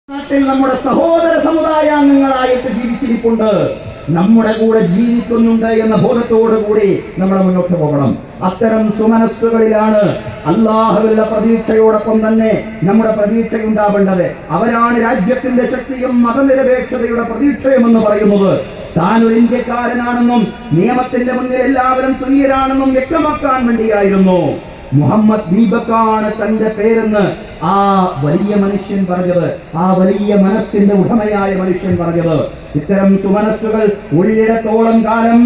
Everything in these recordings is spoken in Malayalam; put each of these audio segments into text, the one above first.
നാട്ടിൽ നമ്മുടെ സഹോദര സമുദായാംഗങ്ങളായിട്ട് ജീവിച്ചിരിപ്പുണ്ട്, നമ്മുടെ കൂടെ ജീവിക്കുന്നുണ്ട് എന്ന ബോധത്തോടു കൂടി നമ്മൾ മുന്നോട്ട് പോകണം. അത്തരം സുമനസ്സുകളിലാണ് അല്ലാഹുവിലുള്ള പ്രതീക്ഷയോടൊപ്പം തന്നെ നമ്മുടെ പ്രതീക്ഷയുണ്ടാവേണ്ടത്. അവരാണ് രാജ്യത്തിന്റെ ശക്തിയും മതനിരപേക്ഷതയുടെ പ്രതീക്ഷയും എന്ന് പറയുന്നത്. താനൊരു ഇന്ത്യക്കാരനാണെന്നും നിയമത്തിന്റെ മുന്നിൽ എല്ലാവരും തുല്യരാണെന്നും വ്യക്തമാക്കാൻ വേണ്ടിയായിരുന്നു മുഹമ്മദ് ദീപക്കാണ് തന്റെ പേരെന്ന് ആ വലിയ മനുഷ്യൻ പറഞ്ഞത്, ആ വലിയ മനസ്സിന്റെ ഉടമയായ മനുഷ്യൻ പറഞ്ഞത്. ഇത്തരം സുമനസ്സുകൾ ഉള്ളിടത്തോളം കാലം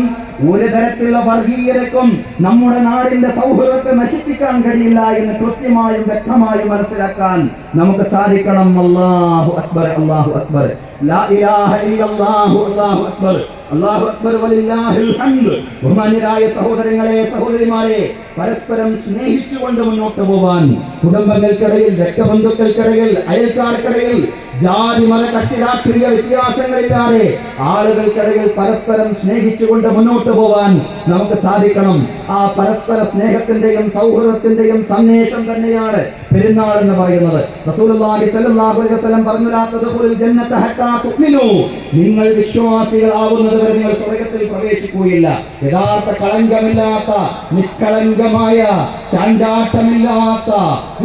ഒരു തരത്തിലുള്ള വർഗീയതയ്ക്കും നമ്മുടെ നാടിന്റെ സൗഹൃദത്തെ നശിപ്പിക്കാൻ കഴിയില്ല എന്ന് കൃത്യമായും വ്യക്തമായും മനസ്സിലാക്കാൻ നമുക്ക് സാധിക്കണം. അല്ലാഹു അക്ബർ, അല്ലാഹു അക്ബർ, ലാ ഇലാഹ ഇല്ലല്ലാഹു, അല്ലാഹു അക്ബർ, അല്ലാഹു അക്ബർ, വലില്ലാഹിൽ ഹംദ്. ബഹുമാന്യരായ സഹോദരങ്ങളെ, സഹോദരിമാരെ, പരസ്പരം സ്നേഹിച്ചുകൊണ്ട് മുന്നോട്ട് പോവാൻ കുടുംബങ്ങൾക്കിടയിൽ, രക്തബന്ധുക്കൾക്കിടയിൽ, അയൽക്കാർക്കിടയിൽ ജാതി മത കക്ഷി രാഷ്ട്രീയ വ്യത്യാസങ്ങളില്ലാതെ ആളുകൾക്കിടയിൽ പരസ്പരം സ്നേഹിച്ചുകൊണ്ട് മുന്നോട്ട് പോവാൻ നമുക്ക് സാധിക്കണം. ആ പരസ്പര സ്നേഹത്തിന്റെയും സൗഹൃദത്തിന്റെയും സന്ദേശം തന്നെയാണ് പെരുന്നാൾ എന്ന് പറയുന്നത്. റസൂലുള്ളാഹി സ്വല്ലല്ലാഹു അലൈഹി വസല്ലം പറഞ്ഞു, ലാ തദ്ഖുലുൽ ജന്നത ഹത്താ തുഅ്മിനൂ, നിങ്ങൾ വിശ്വാസികളാവുന്നത് വരെ നിങ്ങൾ സ്വർഗ്ഗത്തിൽ പ്രവേശിക്കുകയില്ല. യഥാർത്ഥ കളങ്കമില്ലാത്ത, നിഷ്കളങ്കമായ, ചാഞ്ചാട്ടമില്ലാത്ത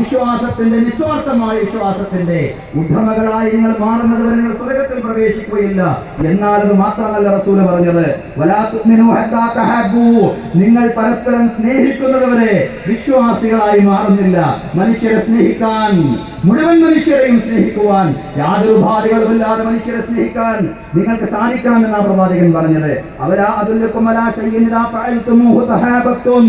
വിശ്വാസത്തിന്റെ, നിസ്വാർത്ഥമായ വിശ്വാസത്തിന്റെ ഉടമകളായി നിങ്ങൾ മാറുന്നത് വരെ നിങ്ങൾ സ്വർഗ്ഗത്തിൽ പ്രവേശിക്കുകയില്ല. എന്നാൽ അത് മാത്രമല്ല റസൂൽ പറഞ്ഞത്, വലാ തുഅ്മിനൂ ഹത്താ തഹബ്ബൂ, നിങ്ങൾ പരസ്പരം സ്നേഹിക്കുന്നത് വരെ വിശ്വാസികളായി മാറുന്നില്ല. മനുഷ്യരെ സ്നേഹിക്കാൻ, മുഴുവൻ മനുഷ്യരെയും സ്നേഹിക്കുവാൻ, യാതൊരു ഉപാധികളുമില്ലാതെ മനുഷ്യരെ സ്നേഹിക്കാൻ നിങ്ങൾക്ക് സാധിക്കണമെന്നാണ് പ്രവാചകൻ പറഞ്ഞത്. അവലാ അദുല്ലുക്കും അലാ ശൈഇൻ ഇദാ ഫഅൽതുമൂഹു തഹാബത്തും,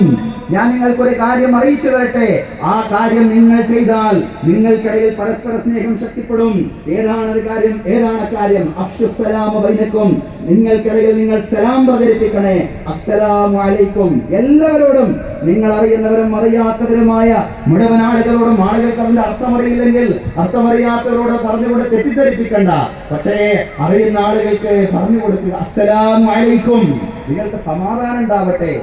ഞാൻ നിങ്ങൾക്കൊരു കാര്യം അറിയിച്ചു തരട്ടെ, ആ കാര്യം നിങ്ങൾ ചെയ്താൽ നിങ്ങൾക്കിടയിൽ പരസ്പര സ്നേഹം ശക്തിപ്പെടും. ഏതാണ് കാര്യം? ഏതാണ് കാര്യം? അഫ്ശുസ്സലാമ ബൈനക്കും, നിങ്ങൾക്കിടയിൽ നിങ്ങൾ സലാം പ്രചരിപ്പിക്കണേ. അസ്സലാമു അലൈക്കും, എല്ലാവരോടും, നിങ്ങൾ അറിയുന്നവരും അറിയാത്തവരുമായ മുഴുവൻ ആളുകളോടും. ആളുകൾക്ക് അതിന്റെ അർത്ഥമറിയില്ലെങ്കിൽ അർത്ഥമറിയാത്തവരോട് പറഞ്ഞുകൊണ്ട് തെറ്റിദ്ധരിപ്പിക്കണ്ട, പക്ഷേ അറിയുന്ന ആളുകൾക്ക് പറഞ്ഞു കൊടുക്കുക. അസ്സലാമു അലൈക്കും, നിങ്ങൾക്ക് സമാധാനം ഉണ്ടാവട്ടെ.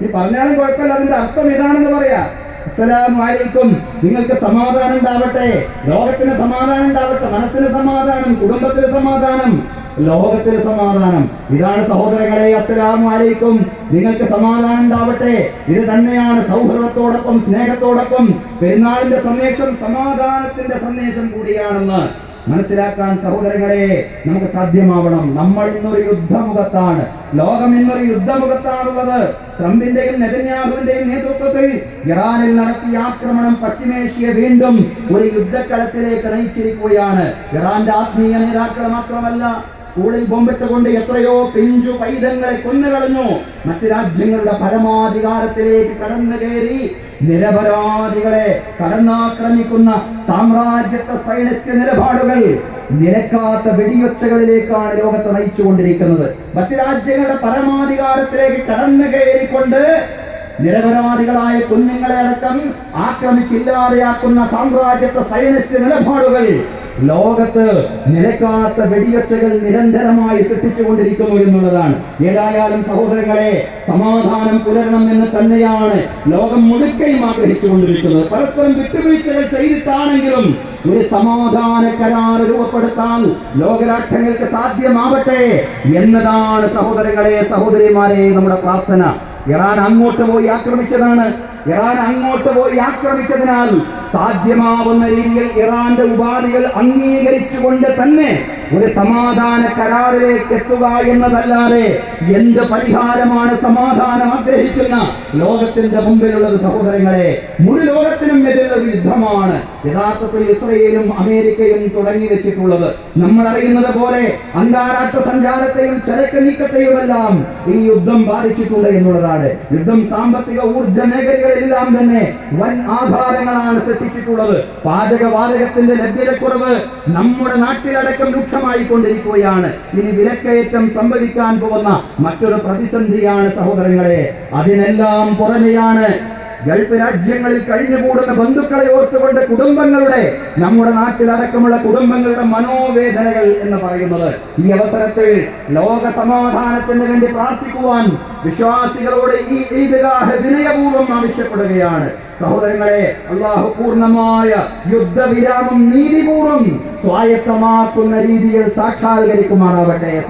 ഈ പറഞ്ഞാലും കുഴപ്പമില്ല, അതിന്റെ അർത്ഥം ഇതാണെന്ന് പറയാ. അസ്സലാമു അലൈക്കും, നിങ്ങൾക്ക് സമാധാനം ഉണ്ടാവട്ടെ, ലോകത്തിന് സമാധാനം ഉണ്ടാവട്ടെ, മനസ്സിന് സമാധാനം, കുടുംബത്തിന് സമാധാനം, ലോകത്തിന് സമാധാനം. ഇതാണ് സഹോദരങ്ങളെ അസ്സലാമു അലൈക്കും, നിങ്ങൾക്ക് സമാധാനം ഉണ്ടാവട്ടെ. ഇത് തന്നെയാണ് സൗഹൃദത്തോടൊപ്പം സ്നേഹത്തോടൊപ്പം പെരുന്നാളിന്റെ സന്ദേശം സമാധാനത്തിന്റെ സന്ദേശം കൂടിയാണെന്ന് മനസ്സിലാക്കാൻ സഹോദരങ്ങളെ നമുക്ക് സാധ്യമാവണം. നമ്മൾ ഇന്നൊരു യുദ്ധമുഖത്താണ്, ലോകം ഇന്നൊരു യുദ്ധമുഖത്താണുള്ളത്. ട്രംപിന്റെയും നെതന്യാഹുവിന്റെയും നേതൃത്വത്തിൽ ഇറാനിൽ നടത്തിയ ആക്രമണം പശ്ചിമേഷ്യയെ വീണ്ടും ഒരു യുദ്ധക്കളത്തിലേക്ക് നയിച്ചിരിക്കുകയാണ്. ഇറാന്റെ ആത്മീയ നേതാക്കൾ മാത്രമല്ല, സ്കൂളിൽ ബോംബിട്ടുകൊണ്ട് എത്രയോ പിഞ്ചു പൈതങ്ങളെ കൊന്നുകളഞ്ഞു. മറ്റു രാജ്യങ്ങളുടെ പരമാധികാരത്തിലേക്ക് കടന്നു കയറി നിരപരാധികളെ കടന്നാക്രമിക്കുന്ന സാമ്രാജ്യത്വ സൈനിക നിലപാടുകൾ നിലക്കാത്ത വെടിയൊച്ചകളിലേക്കാണ് ലോകത്തെ നയിച്ചുകൊണ്ടിരിക്കുന്നത്. മറ്റു രാജ്യങ്ങളുടെ പരമാധികാരത്തിലേക്ക് കടന്നു കയറിക്കൊണ്ട് നിരപരാധികളായ കുഞ്ഞുങ്ങളെ അടക്കം ആക്രമിച്ചില്ലാതെയാക്കുന്ന സാമ്രാജ്യത്വ സൈനിക നിലപാടുകൾ ലോകത്ത് നിലക്കാത്ത വെടിയൊച്ചകൾ നിരന്തരമായി സൃഷ്ടിച്ചുകൊണ്ടിരിക്കുന്നു എന്നുള്ളതാണ്. ഏതായാലും സഹോദരങ്ങളെ, സമാധാനം പുലരണം എന്ന് തന്നെയാണ് ലോകം മുഴുക്കയും ആഗ്രഹിച്ചുകൊണ്ടിരിക്കുന്നത്. പരസ്പരം വിട്ടുവീഴ്ചകൾ ചെയ്തിട്ടാണെങ്കിലും ഒരു സമാധാന കരാർ രൂപപ്പെടുത്താൻ ലോകരാഷ്ട്രങ്ങൾക്ക് സാധ്യമാവട്ടെ എന്നതാണ് സഹോദരങ്ങളെ, സഹോദരിമാരെ നമ്മുടെ പ്രാർത്ഥന. ഇറാൻ അങ്ങോട്ട് പോയി ആക്രമിച്ചതാണ്. ഇറാൻ അങ്ങോട്ട് പോയി ആക്രമിച്ചതിനാൽ സാധ്യമാവുന്ന രീതിയിൽ ഇറാന്റെ ഉപാധികൾ അംഗീകരിച്ചുകൊണ്ട് തന്നെ ഒരു സമാധാന കരാറിലേക്ക് എത്തുക എന്നതല്ലാതെ എന്ത് പരിഹാരമാണ് സമാധാനം ആഗ്രഹിക്കുന്ന ലോകത്തിന്റെ മുമ്പിലുള്ളത്? സഹോദരങ്ങളെ, മുഴു ലോകത്തിനും എതിരുള്ള ഒരു യുദ്ധമാണ് യഥാർത്ഥത്തിൽ ഇസ്രയേലും അമേരിക്കയും തുടങ്ങി വെച്ചിട്ടുള്ളത്. നമ്മൾ അറിയുന്നത് പോലെ അന്താരാഷ്ട്ര സഞ്ചാരത്തെയും ചരക്ക് നീക്കത്തെയുമെല്ലാം ഈ യുദ്ധം ബാധിച്ചിട്ടുണ്ട് എന്നുള്ളതാണ്. യുദ്ധം സാമ്പത്തിക ഊർജ മേഖലകളിലെല്ലാം തന്നെ വൻ ആഘാതങ്ങളാണ് സൃഷ്ടിച്ചിട്ടുള്ളത്. പാചകവാതകത്തിന്റെ ലഭ്യതക്കുറവ് നമ്മുടെ നാട്ടിലടക്കം രൂക്ഷമായി കൊണ്ടിരിക്കുകയാണ്. ഇനി വിലക്കയറ്റം സംഭവിക്കാൻ പോകുന്ന മറ്റൊരു പ്രതിസന്ധിയാണ് സഹോദരങ്ങളെ. അതിനെല്ലാം പുറമെയാണ് ഗൾഫ് രാജ്യങ്ങളിൽ കഴിഞ്ഞുകൂടുന്ന ബന്ധുക്കളെ ഓർത്തുകൊണ്ട് കുടുംബങ്ങളുടെ, നമ്മുടെ നാട്ടിലടക്കമുള്ള കുടുംബങ്ങളുടെ മനോവേദനകൾ എന്ന് പറയുന്നത്. ഈ അവസരത്തിൽ ലോക സമാധാനത്തിന് വേണ്ടി പ്രാർത്ഥിക്കുവാൻ വിശ്വാസികളോട് ഈ ഈദ്ഗാഹ് വിനയപൂർവ്വം ആവശ്യപ്പെടുകയാണ്. സഹോദരങ്ങളെ, അള്ളാഹു പൂർണ്ണമായ യുദ്ധവിരാമം നീതിപൂർവ്വം സ്വായത്തമാക്കുന്ന രീതിയിൽ സാക്ഷാത്കരിക്കുമാറാവട്ടെ.